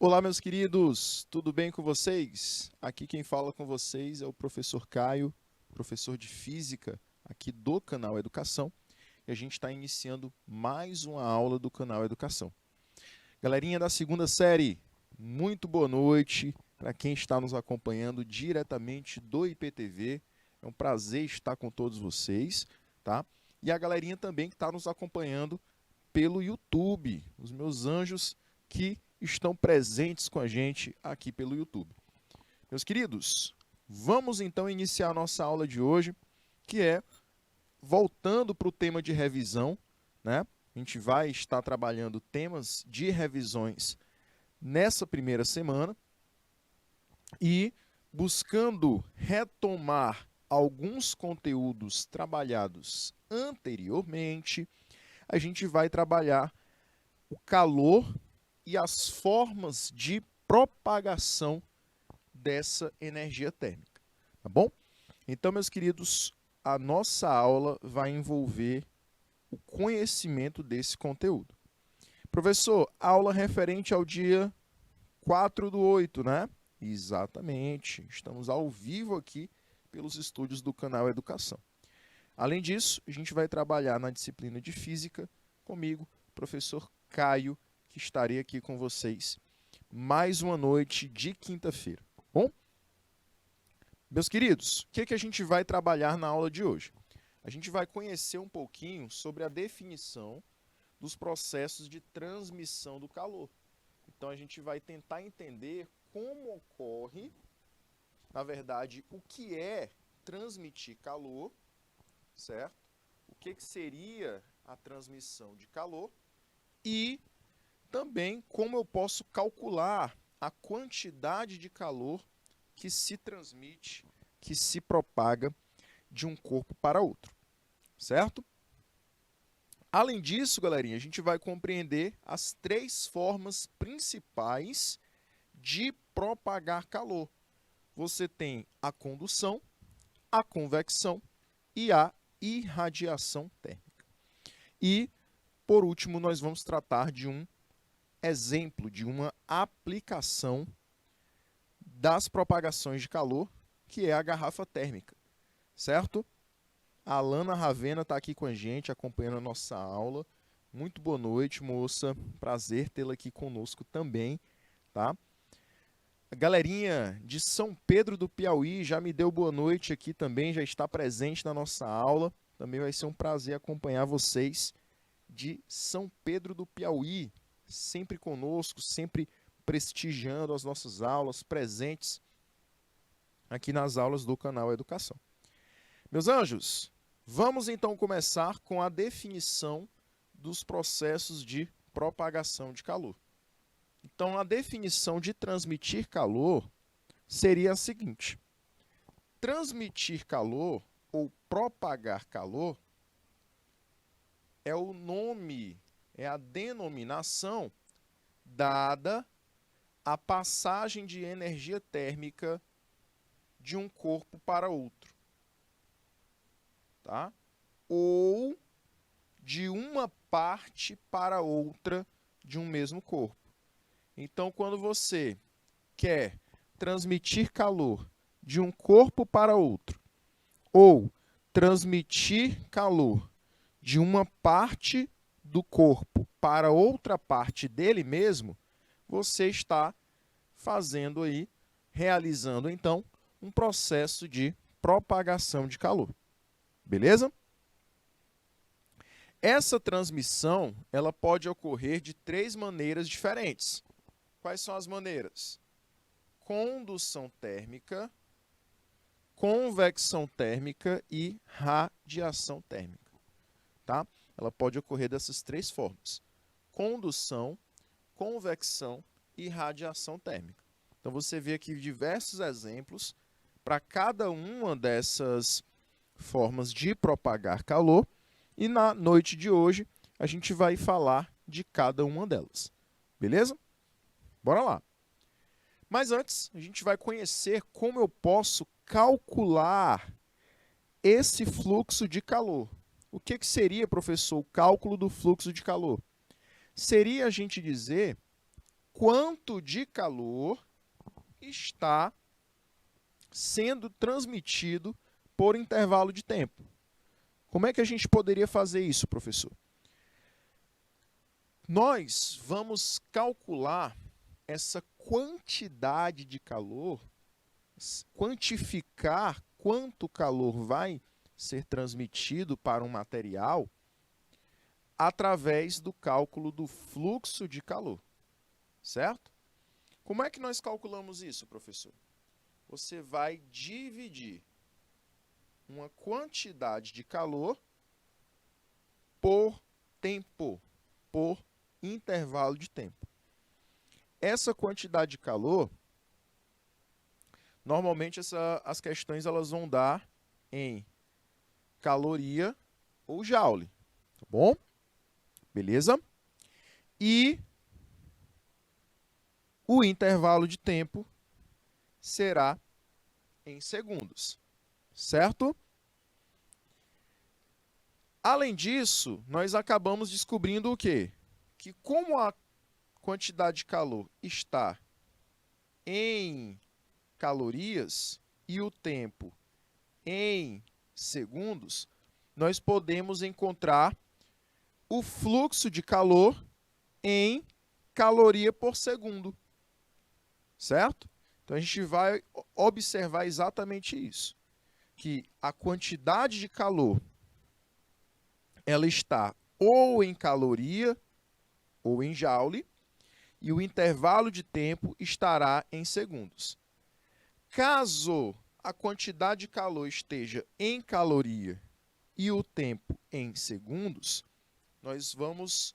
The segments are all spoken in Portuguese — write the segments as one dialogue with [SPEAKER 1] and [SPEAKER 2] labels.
[SPEAKER 1] Olá, meus queridos, tudo bem com vocês? Aqui quem fala com vocês é o professor Caio, professor de Física aqui do canal Educação, e a gente está iniciando mais uma aula do canal Educação. Galerinha da segunda série, muito boa noite para quem está nos acompanhando diretamente do IPTV. É um prazer estar com todos vocês, tá? E a galerinha também que está nos acompanhando pelo YouTube, os meus anjos que estão presentes com a gente aqui pelo YouTube. Meus queridos, vamos então iniciar a nossa aula de hoje, que é voltando para o tema de revisão, né? A gente vai estar trabalhando temas de revisões nessa primeira semana e buscando retomar alguns conteúdos trabalhados anteriormente. A gente vai trabalhar o calor e as formas de propagação dessa energia térmica, tá bom? Então, meus queridos, a nossa aula vai envolver o conhecimento desse conteúdo. Professor, aula referente ao dia 4/8, né? Exatamente, estamos ao vivo aqui pelos estúdios do canal Educação. Além disso, a gente vai trabalhar na disciplina de Física comigo, professor Caio, que estarei aqui com vocês mais uma noite de quinta-feira, bom? Meus queridos, o que a gente vai trabalhar na aula de hoje? A gente vai conhecer um pouquinho sobre a definição dos processos de transmissão do calor. Então, a gente vai tentar entender como ocorre, na verdade, o que é transmitir calor, certo? O que seria a transmissão de calor e também como eu posso calcular a quantidade de calor que se transmite, que se propaga de um corpo para outro, certo? Além disso, galerinha, a gente vai compreender as três formas principais de propagar calor. Você tem a condução, a convecção e a irradiação térmica. E, por último, nós vamos tratar de um exemplo, de uma aplicação das propagações de calor, que é a garrafa térmica, certo? A Alana Ravena está aqui com a gente, acompanhando a nossa aula. Muito boa noite, moça. Prazer tê-la aqui conosco também, tá? A galerinha de São Pedro do Piauí já me deu boa noite aqui também, já está presente na nossa aula. Também vai ser um prazer acompanhar vocês de São Pedro do Piauí, sempre conosco, sempre prestigiando as nossas aulas, presentes aqui nas aulas do canal Educação. Meus anjos, vamos então começar com a definição dos processos de propagação de calor. Então, a definição de transmitir calor seria a seguinte: transmitir calor ou propagar calor é o nome, é a denominação dada à passagem de energia térmica de um corpo para outro, tá? Ou de uma parte para outra de um mesmo corpo. Então, quando você quer transmitir calor de um corpo para outro, ou transmitir calor de uma parte do corpo para outra parte dele mesmo, você está fazendo aí, realizando então, um processo de propagação de calor. Beleza? Essa transmissão, ela pode ocorrer de três maneiras diferentes. Quais são as maneiras? Condução térmica, convecção térmica e radiação térmica. Tá? Ela pode ocorrer dessas três formas: condução, convecção e radiação térmica. Então, você vê aqui diversos exemplos para cada uma dessas formas de propagar calor, e na noite de hoje a gente vai falar de cada uma delas. Beleza? Bora lá! Mas antes, a gente vai conhecer como eu posso calcular esse fluxo de calor. O que seria, professor, o cálculo do fluxo de calor? Seria a gente dizer quanto de calor está sendo transmitido por intervalo de tempo. Como é que a gente poderia fazer isso, professor? Nós vamos calcular essa quantidade de calor, quantificar quanto calor vai ser transmitido para um material através do cálculo do fluxo de calor, certo? Como é que nós calculamos isso, professor? Você vai dividir uma quantidade de calor por tempo, por intervalo de tempo. Essa quantidade de calor, normalmente as questões elas vão dar em caloria ou joule, tá bom? Beleza? E o intervalo de tempo será em segundos, certo? Além disso, nós acabamos descobrindo o quê? Que como a quantidade de calor está em calorias e o tempo em segundos, nós podemos encontrar o fluxo de calor em caloria por segundo, certo? Então, a gente vai observar exatamente isso, que a quantidade de calor ela está ou em caloria ou em joule, e o intervalo de tempo estará em segundos. Caso a quantidade de calor esteja em caloria e o tempo em segundos, nós vamos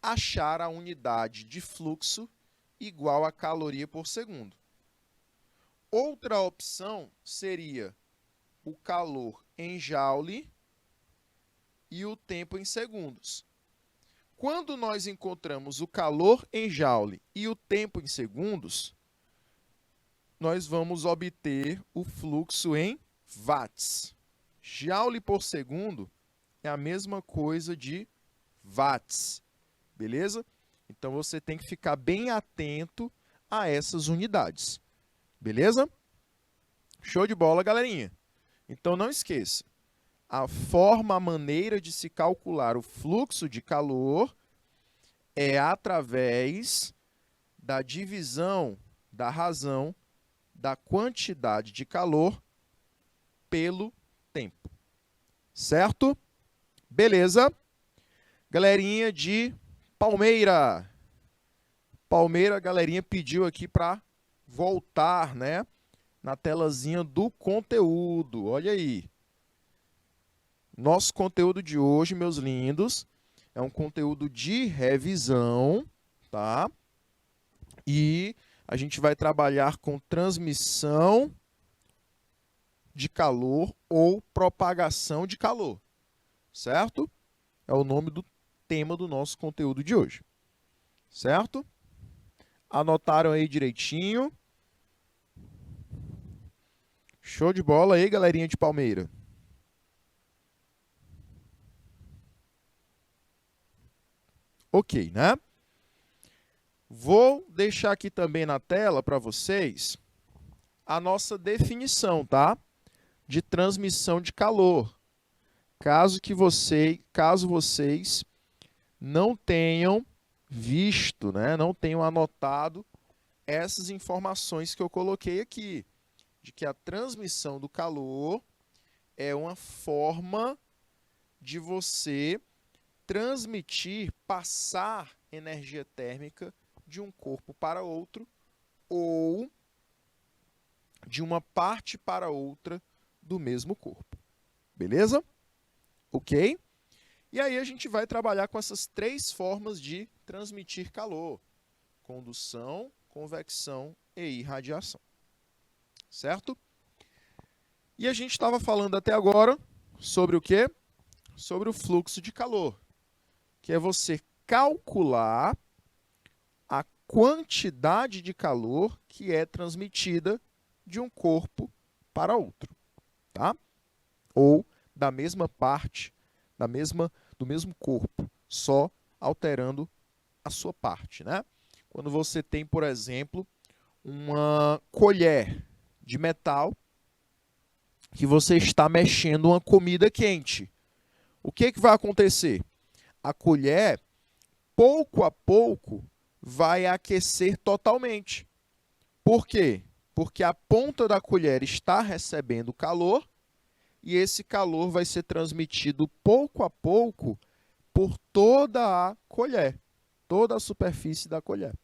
[SPEAKER 1] achar a unidade de fluxo igual a caloria por segundo. Outra opção seria o calor em joule e o tempo em segundos. Quando nós encontramos o calor em joule e o tempo em segundos, nós vamos obter o fluxo em watts. Joule por segundo é a mesma coisa de watts, beleza? Então, você tem que ficar bem atento a essas unidades, beleza? Show de bola, galerinha! Então, não esqueça, a maneira de se calcular o fluxo de calor é através da divisão da razão da quantidade de calor pelo tempo. Certo? Beleza? Galerinha de Palmeira. Palmeira, a galerinha pediu aqui para voltar, né, na telazinha do conteúdo. Olha aí. Nosso conteúdo de hoje, meus lindos, é um conteúdo de revisão, tá? E a gente vai trabalhar com transmissão de calor ou propagação de calor, certo? É o nome do tema do nosso conteúdo de hoje, certo? Anotaram aí direitinho? Show de bola aí, galerinha de Palmeira. Ok, né? Vou deixar aqui também na tela para vocês a nossa definição, tá? De transmissão de calor. Caso vocês não tenham visto, né? Não tenham anotado essas informações que eu coloquei aqui, de que a transmissão do calor é uma forma de você transmitir, passar energia térmica de um corpo para outro ou de uma parte para outra do mesmo corpo. Beleza? Ok? E aí a gente vai trabalhar com essas três formas de transmitir calor: condução, convecção e irradiação. Certo? E a gente estava falando até agora sobre o quê? Sobre o fluxo de calor, que é você calcular a quantidade de calor que é transmitida de um corpo para outro, tá? Ou da mesma parte, do mesmo corpo, só alterando a sua parte, né? quando você tem, por exemplo, uma colher de metal que você está mexendo uma comida quente. O que vai acontecer? A colher, pouco a pouco, vai aquecer totalmente. Por quê? Porque a ponta da colher está recebendo calor e esse calor vai ser transmitido pouco a pouco por toda a colher, toda a superfície da colher.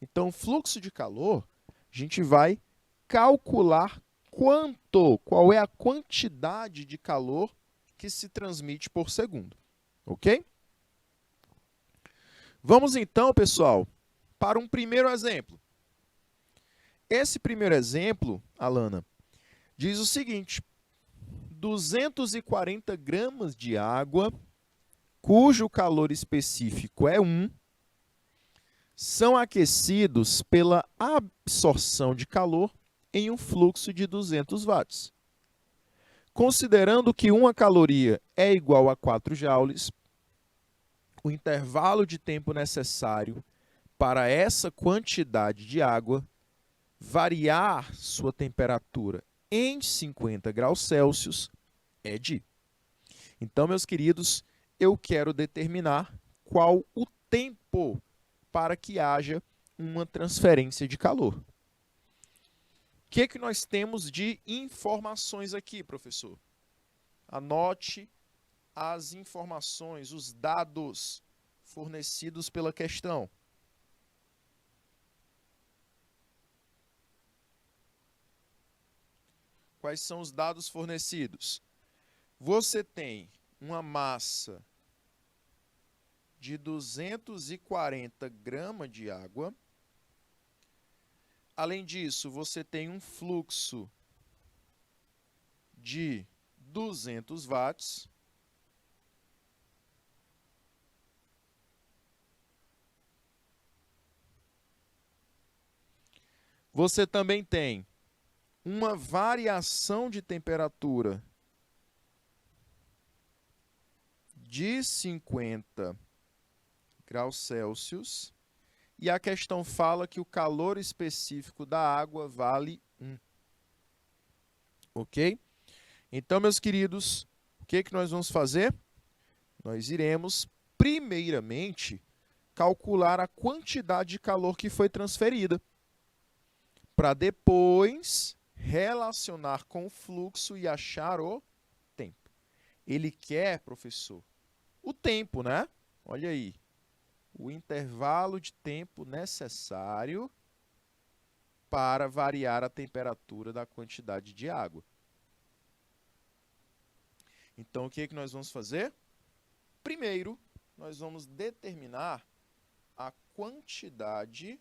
[SPEAKER 1] Então, o fluxo de calor, a gente vai calcular qual é a quantidade de calor que se transmite por segundo, ok? Vamos então, pessoal, para um primeiro exemplo. Esse primeiro exemplo, Alana, diz o seguinte: 240 gramas de água, cujo calor específico é 1, são aquecidos pela absorção de calor em um fluxo de 200 watts. Considerando que uma caloria é igual a 4 joules, o intervalo de tempo necessário para essa quantidade de água variar sua temperatura em 50 graus Celsius é de. Então, meus queridos, eu quero determinar qual o tempo para que haja uma transferência de calor. O que nós temos de informações aqui, professor? Anote as informações, os dados fornecidos pela questão. Quais são os dados fornecidos? Você tem uma massa de 240 gramas de água. Além disso, você tem um fluxo de 200 watts. Você também tem uma variação de temperatura de 50 graus Celsius. E a questão fala que o calor específico da água vale 1. Ok? Então, meus queridos, o que nós vamos fazer? Nós iremos, primeiramente, calcular a quantidade de calor que foi transferida, para depois relacionar com o fluxo e achar o tempo. Ele quer, professor, o tempo, né? Olha aí. O intervalo de tempo necessário para variar a temperatura da quantidade de água. Então, o que nós vamos fazer? Primeiro, nós vamos determinar a quantidade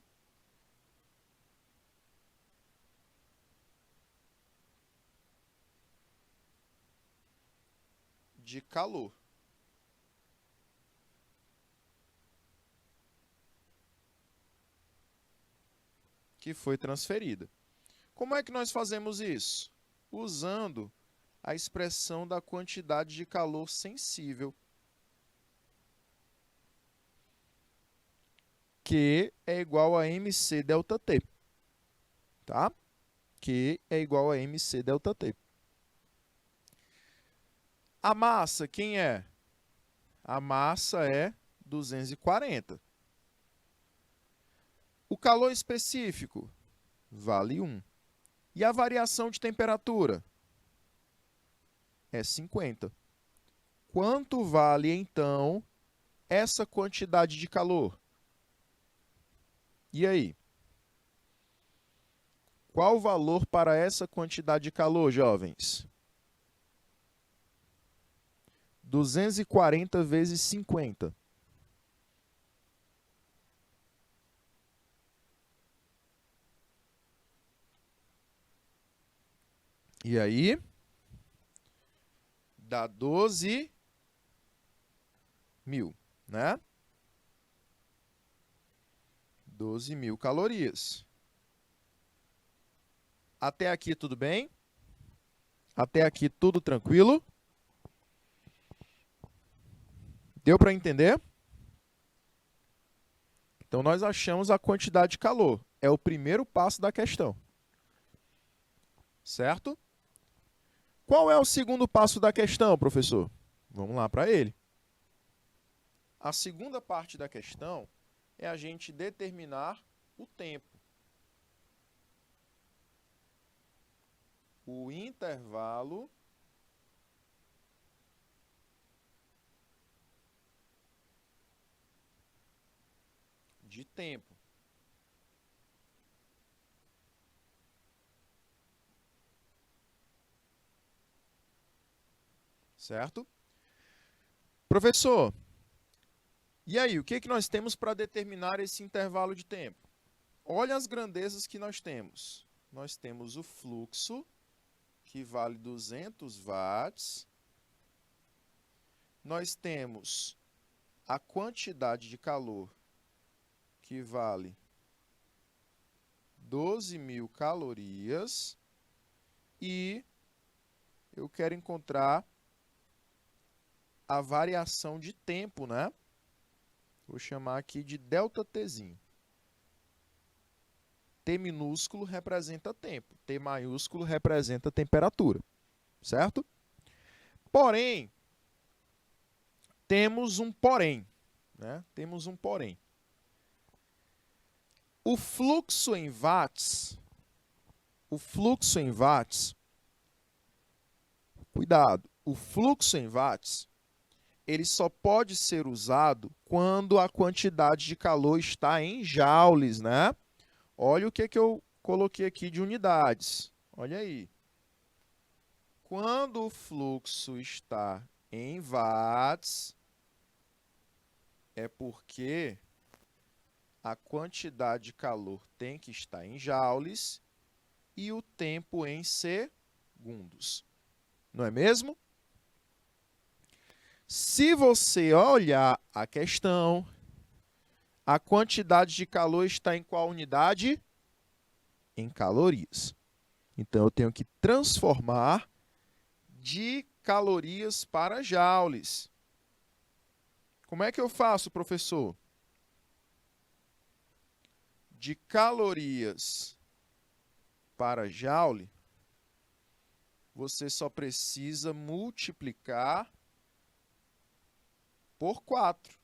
[SPEAKER 1] de calor que foi transferida. Como é que nós fazemos isso? Usando a expressão da quantidade de calor sensível, que é igual a mc delta T. Tá? Que é igual a mc delta T. A massa, quem é? A massa é 240. O calor específico vale 1. E a variação de temperatura é 50. Quanto vale, então, essa quantidade de calor? E aí? Qual o valor para essa quantidade de calor, jovens? 240 vezes 50. E aí? Dá 12 mil, né? 12 mil calorias. Até aqui tudo bem? Até aqui tudo tranquilo? Deu para entender? Então, nós achamos a quantidade de calor. É o primeiro passo da questão. Certo? Qual é o segundo passo da questão, professor? Vamos lá para ele. A segunda parte da questão é a gente determinar o tempo. O intervalo de tempo. Certo? Professor, e aí, o que nós temos para determinar esse intervalo de tempo? Olha as grandezas que nós temos. Nós temos o fluxo, que vale 200 watts. Nós temos a quantidade de calor, que vale 12.000 calorias. E eu quero encontrar a variação de tempo, né? Vou chamar aqui de ΔTzinho. T minúsculo representa tempo, T maiúsculo representa temperatura, certo? Porém, temos um porém, né? Temos um porém. O fluxo em watts, cuidado, o fluxo em watts, ele só pode ser usado quando a quantidade de calor está em joules, né? Olha o que eu coloquei aqui de unidades. Olha aí. Quando o fluxo está em watts, é porque a quantidade de calor tem que estar em joules e o tempo em segundos. Não é mesmo? Se você olhar a questão, a quantidade de calor está em qual unidade? Em calorias. Então, eu tenho que transformar de calorias para joules. Como é que eu faço, professor? De calorias para joule, você só precisa multiplicar por 4.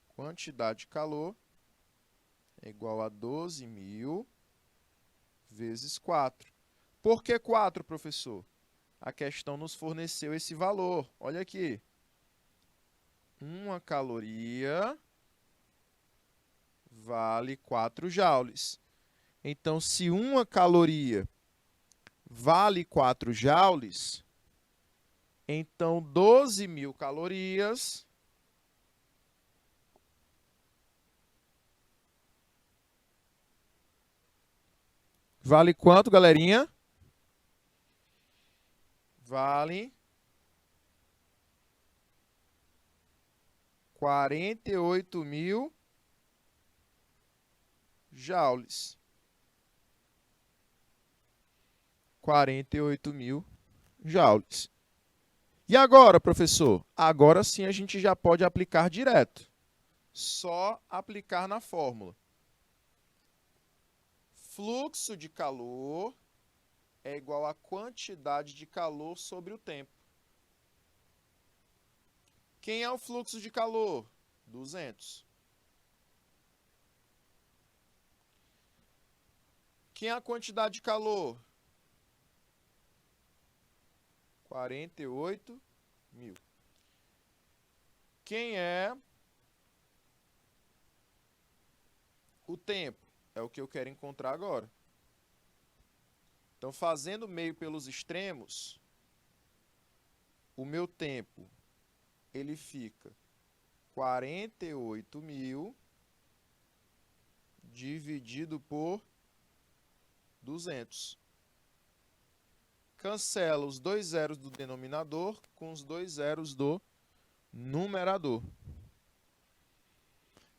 [SPEAKER 1] Quantidade de calor é igual a 12.000 vezes 4. Por que 4, professor? A questão nos forneceu esse valor. Olha aqui. 1 caloria vale 4 joules. Então, se 1 caloria vale 4 joules, então 12.000 calorias vale quanto, galerinha? Vale 48.000 joules. 48.000 joules. E agora, professor? Agora sim a gente já pode aplicar direto. Só aplicar na fórmula. Fluxo de calor é igual à quantidade de calor sobre o tempo. Quem é o fluxo de calor? 200. Quem é a quantidade de calor? 48.000. Quem é o tempo? É o que eu quero encontrar agora. Então, fazendo meio pelos extremos, o meu tempo ele fica 48.000 dividido por 200. Cancela os 2 zeros do denominador com os 2 zeros do numerador.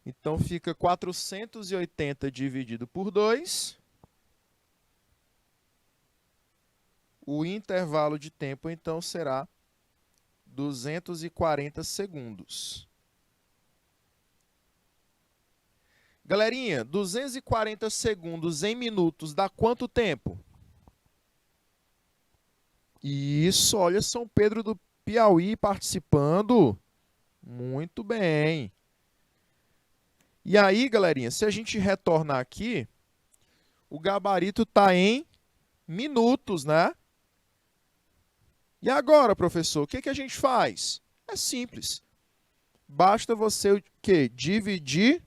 [SPEAKER 1] Então, fica 480 dividido por 2. O intervalo de tempo, então, será 240 segundos. Galerinha, 240 segundos em minutos dá quanto tempo? Isso, olha São Pedro do Piauí participando. Muito bem. E aí, galerinha, se a gente retornar aqui, o gabarito está em minutos, né? E agora, professor, o que a gente faz? É simples. Basta você o quê? Dividir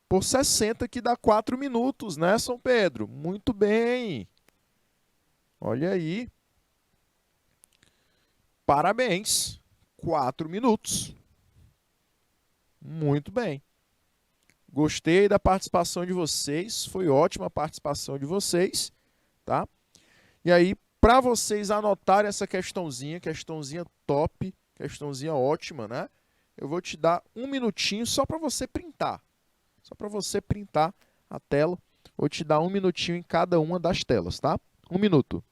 [SPEAKER 1] por 60, que dá 4 minutos, né, São Pedro? Muito bem. Olha aí. Parabéns. 4 minutos. Muito bem. Gostei da participação de vocês. Foi ótima a participação de vocês, tá? E aí, para vocês anotarem essa questãozinha top, questãozinha ótima, né? Eu vou te dar um minutinho só para você printar. Só para você printar a tela. Vou te dar um minutinho em cada uma das telas, tá? 1 minuto.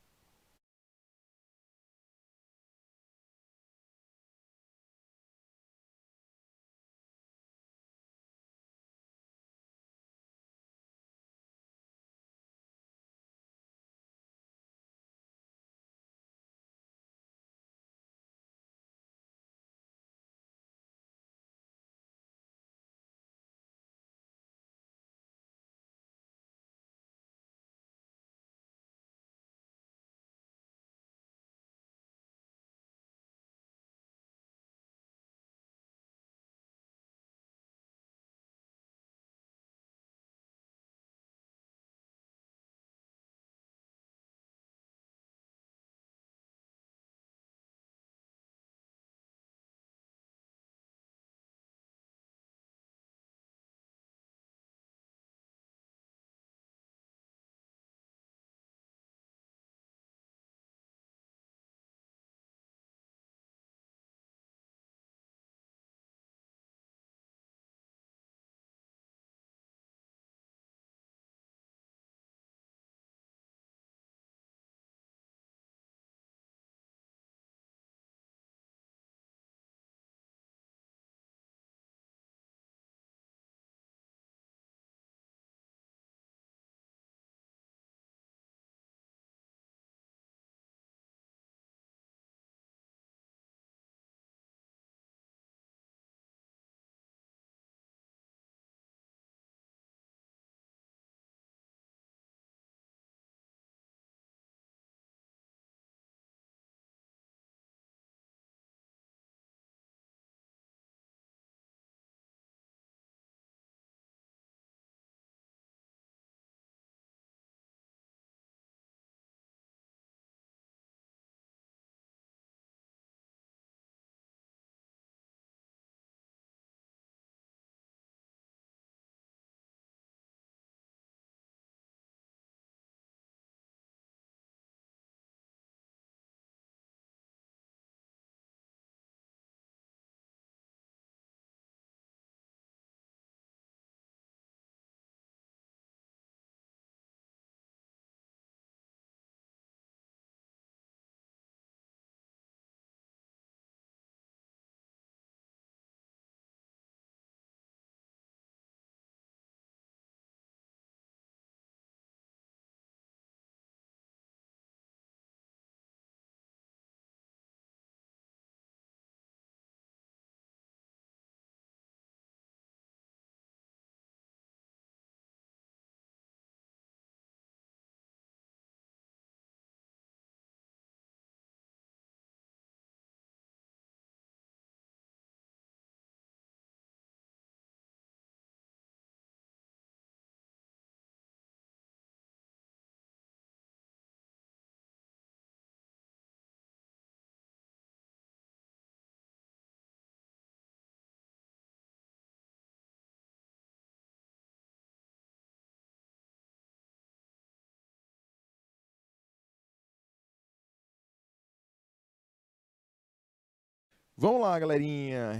[SPEAKER 1] Vamos lá, galerinha.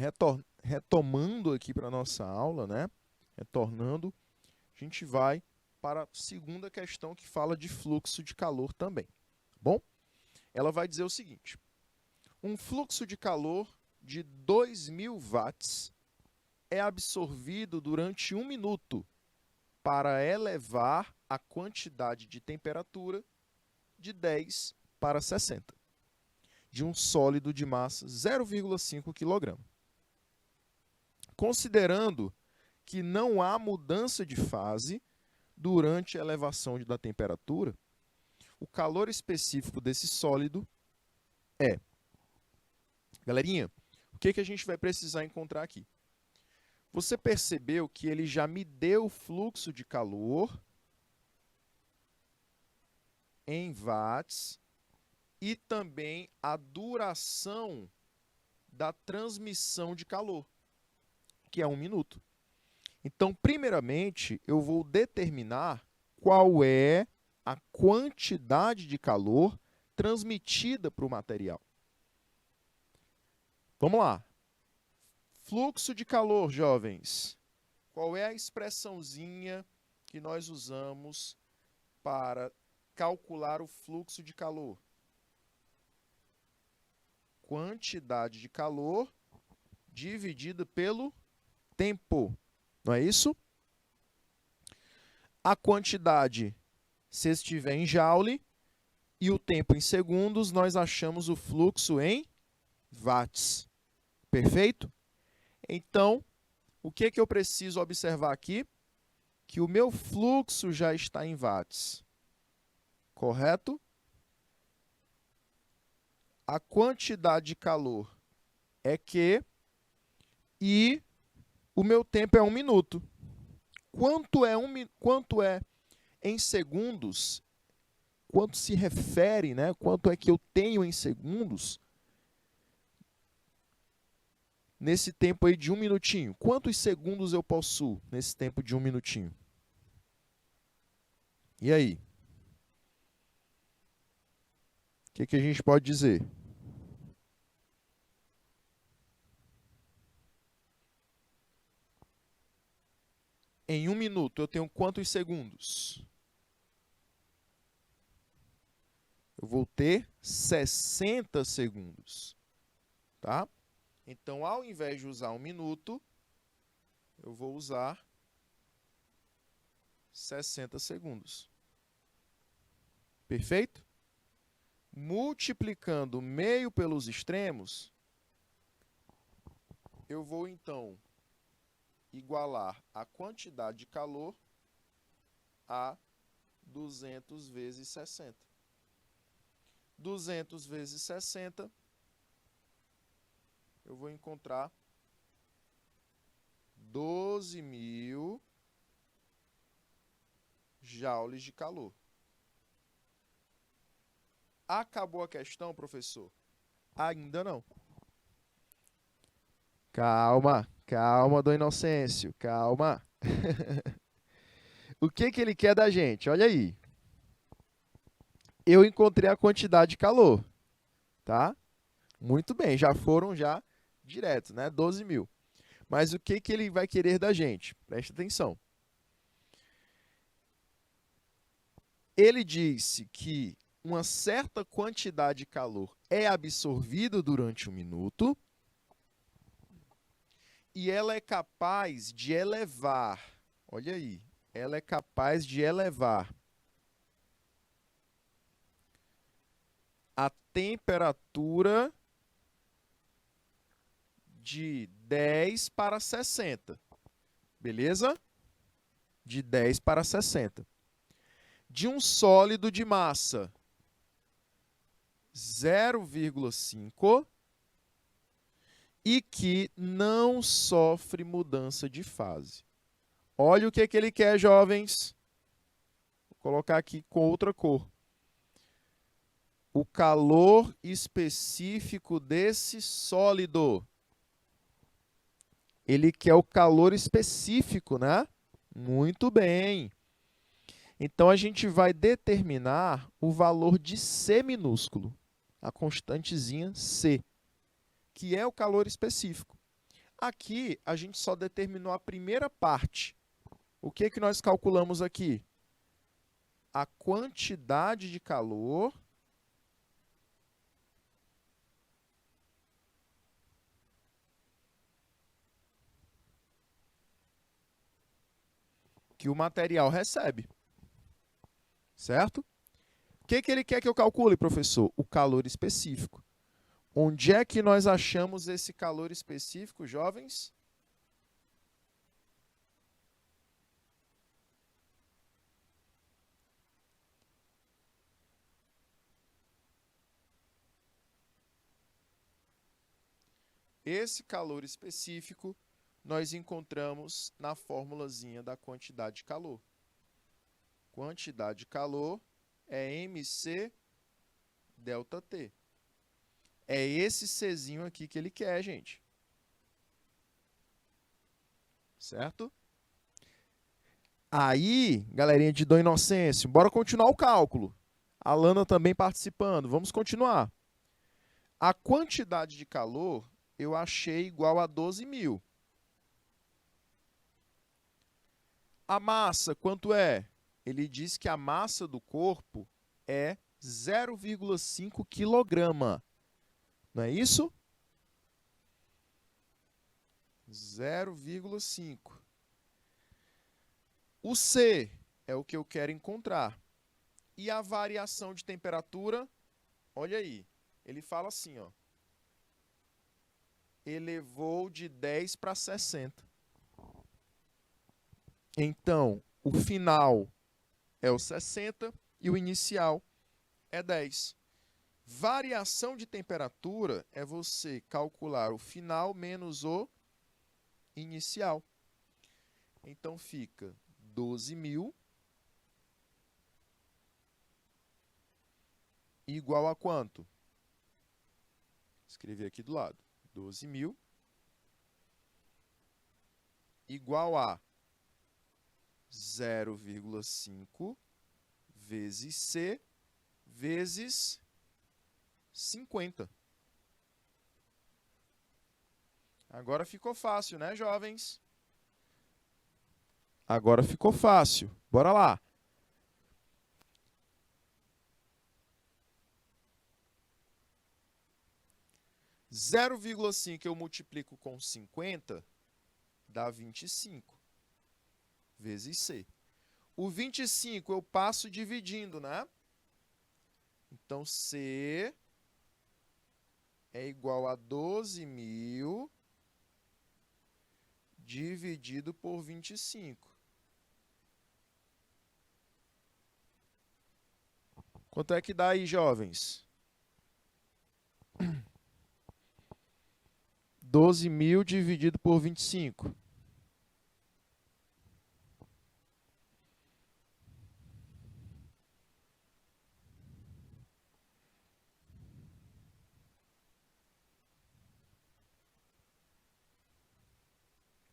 [SPEAKER 1] Retomando aqui para a nossa aula, né? Retornando, a gente vai para a segunda questão que fala de fluxo de calor também. Bom, ela vai dizer o seguinte. Um fluxo de calor de 2.000 watts é absorvido durante 1 minuto para elevar a quantidade de temperatura de 10 para 60 de um sólido de massa 0,5 kg. Considerando que não há mudança de fase durante a elevação da temperatura, o calor específico desse sólido é... Galerinha, o que a gente vai precisar encontrar aqui? Você percebeu que ele já me deu o fluxo de calor em watts e também a duração da transmissão de calor, que é 1 minuto. Então, primeiramente, eu vou determinar qual é a quantidade de calor transmitida para o material. Vamos lá. Fluxo de calor, jovens. Qual é a expressãozinha que nós usamos para calcular o fluxo de calor? Quantidade de calor dividida pelo tempo. Não é isso? A quantidade, se estiver em joule, e o tempo em segundos, nós achamos o fluxo em watts. Perfeito? Então, o que eu preciso observar aqui? Que o meu fluxo já está em watts. Correto? A quantidade de calor é Q e o meu tempo é 1 minuto. Quanto é em segundos? Quanto se refere, né? Quanto é que eu tenho em segundos? Nesse tempo aí de 1 minutinho. Quantos segundos eu possuo nesse tempo de 1 minutinho? E aí? O que a gente pode dizer? Em 1 minuto, eu tenho quantos segundos? Eu vou ter 60 segundos. Tá? Então, ao invés de usar 1 minuto, eu vou usar 60 segundos. Perfeito? Multiplicando meio pelos extremos, eu vou, então, igualar a quantidade de calor a 200 vezes 60. 200 vezes 60, eu vou encontrar 12.000 joules de calor. Acabou a questão, professor? Ainda não. Calma, calma, Dom Inocêncio, calma. O que ele quer da gente? Olha aí. Eu encontrei a quantidade de calor, tá? Muito bem, já foram direto, né? 12.000. Mas o que ele vai querer da gente? Presta atenção. Ele disse que uma certa quantidade de calor é absorvida durante 1 minuto e ela é capaz de elevar, olha aí, ela é capaz de elevar a temperatura de 10 para 60, beleza? De 10 para 60. De um sólido de massa 0,5 e que não sofre mudança de fase. Olha o que ele quer, jovens. Vou colocar aqui com outra cor. O calor específico desse sólido. Ele quer o calor específico, né? Muito bem. Então, a gente vai determinar o valor de C minúsculo, a constantezinha C, que é o calor específico. Aqui, a gente só determinou a primeira parte. O que nós calculamos aqui? A quantidade de calor que o material recebe. Certo? O que ele quer que eu calcule, professor? O calor específico. Onde é que nós achamos esse calor específico, jovens? Esse calor específico nós encontramos na formulazinha da quantidade de calor. Quantidade de calor é MC delta T. É esse Czinho aqui que ele quer, gente. Certo? Aí, galerinha de Dom Inocêncio, bora continuar o cálculo. A Lana também participando. Vamos continuar. A quantidade de calor eu achei igual a 12.000. A massa, quanto é? Ele diz que a massa do corpo é 0,5 quilograma. Não é isso? 0,5. O C é o que eu quero encontrar. E a variação de temperatura, olha aí, ele fala assim, ó. Elevou de 10 para 60. Então, o final é o 60 e o inicial é 10. Variação de temperatura é você calcular o final menos o inicial. Então, fica 12.000 igual a quanto? Escrevi aqui do lado. 12.000 igual a 0,5 vezes C vezes 50. Agora ficou fácil, né, jovens? Agora ficou fácil. Bora lá. Zero vírgula cinco eu multiplico com 50, dá 25, vezes C. O 25 eu passo dividindo, né? Então, C é igual a 12.000 dividido por 25. Quanto é que dá aí, jovens? 12.000 dividido por 25.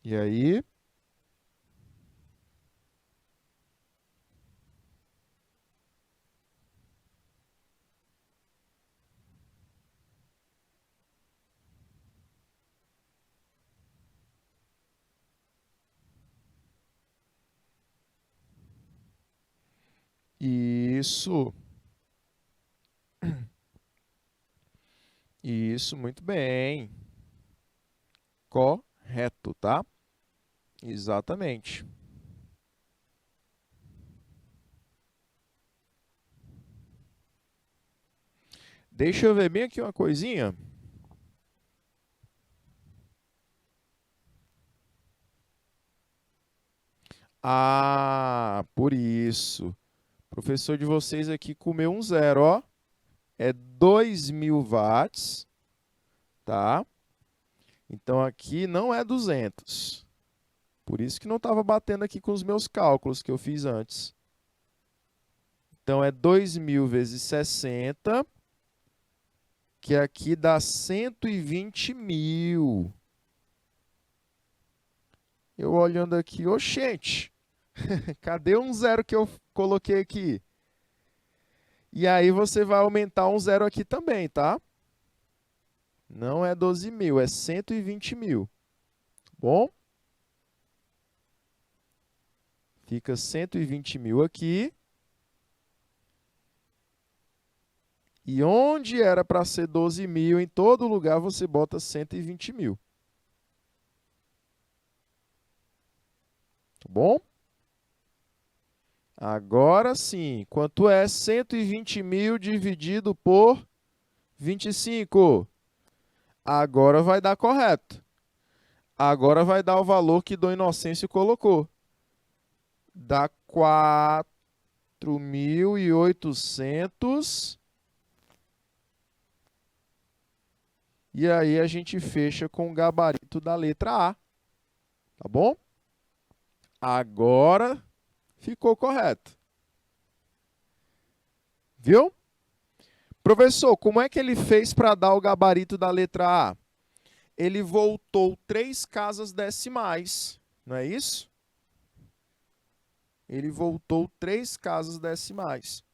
[SPEAKER 1] E aí? Isso. Isso, muito bem. Correto, tá? Exatamente. Deixa eu ver bem aqui uma coisinha. Ah, por isso. O professor de vocês aqui comeu um zero, ó. É 2.000 watts, tá? Então, aqui não é 200. Por isso que não estava batendo aqui com os meus cálculos que eu fiz antes. Então, é 2.000 vezes 60, que aqui dá 120.000. Eu olhando aqui, oxente, cadê um zero que eu coloquei aqui? E aí você vai aumentar um zero aqui também, tá? Não é 12.000, é 120.000. Bom? Fica 120.000 aqui. E onde era para ser 12.000, em todo lugar você bota 120.000. Tá bom? Agora sim. Quanto é 120.000 dividido por 25? Agora vai dar correto. Agora vai dar o valor que Dom Inocêncio colocou. Dá 4.800. E aí a gente fecha com o gabarito da letra A. Tá bom? Agora ficou correto. Viu? Professor, como é que ele fez para dar o gabarito da letra A? Ele voltou 3 casas decimais, não é isso? Ele voltou 3 casas decimais.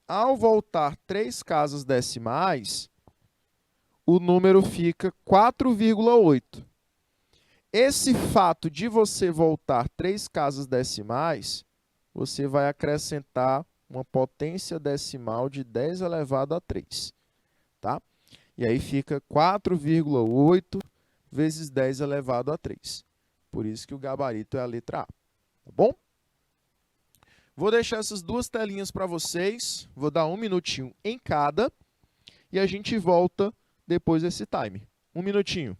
[SPEAKER 1] Ao voltar 3 casas decimais, o número fica 4,8. Esse fato de você voltar 3 casas decimais, você vai acrescentar uma potência decimal de 10 elevado a 3. Tá? E aí fica 4,8 vezes 10 elevado a 3. Por isso que o gabarito é a letra A. Tá bom? Vou deixar essas 2 telinhas para vocês. Vou dar 1 minutinho em cada. E a gente volta depois desse time. 1 minutinho.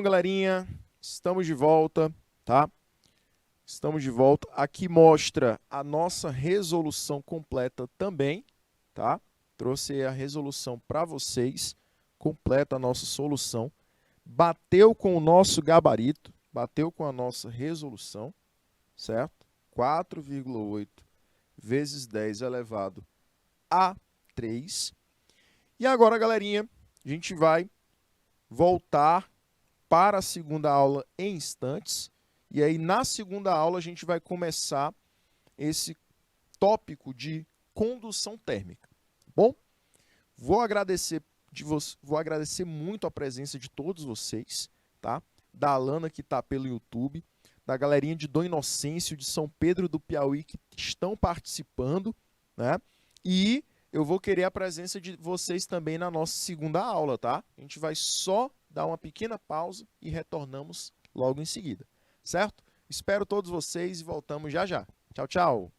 [SPEAKER 1] Galerinha, estamos de volta, tá? Estamos de volta. Aqui mostra a nossa resolução completa também, tá? Trouxe a resolução para vocês, completa a nossa solução. Bateu com o nosso gabarito, bateu com a nossa resolução, certo? 4,8 vezes 10 elevado a 3. E agora, galerinha, a gente vai voltar para a segunda aula em instantes. E aí, na segunda aula, a gente vai começar esse tópico de condução térmica. Bom, vou agradecer muito a presença de todos vocês, tá? Da Alana, que está pelo YouTube, da galerinha de Dom Inocêncio, de São Pedro do Piauí, que estão participando, né? E eu vou querer a presença de vocês também na nossa segunda aula, tá? A gente vai só dar uma pequena pausa e retornamos logo em seguida, certo? Espero todos vocês e voltamos já já. Tchau, tchau!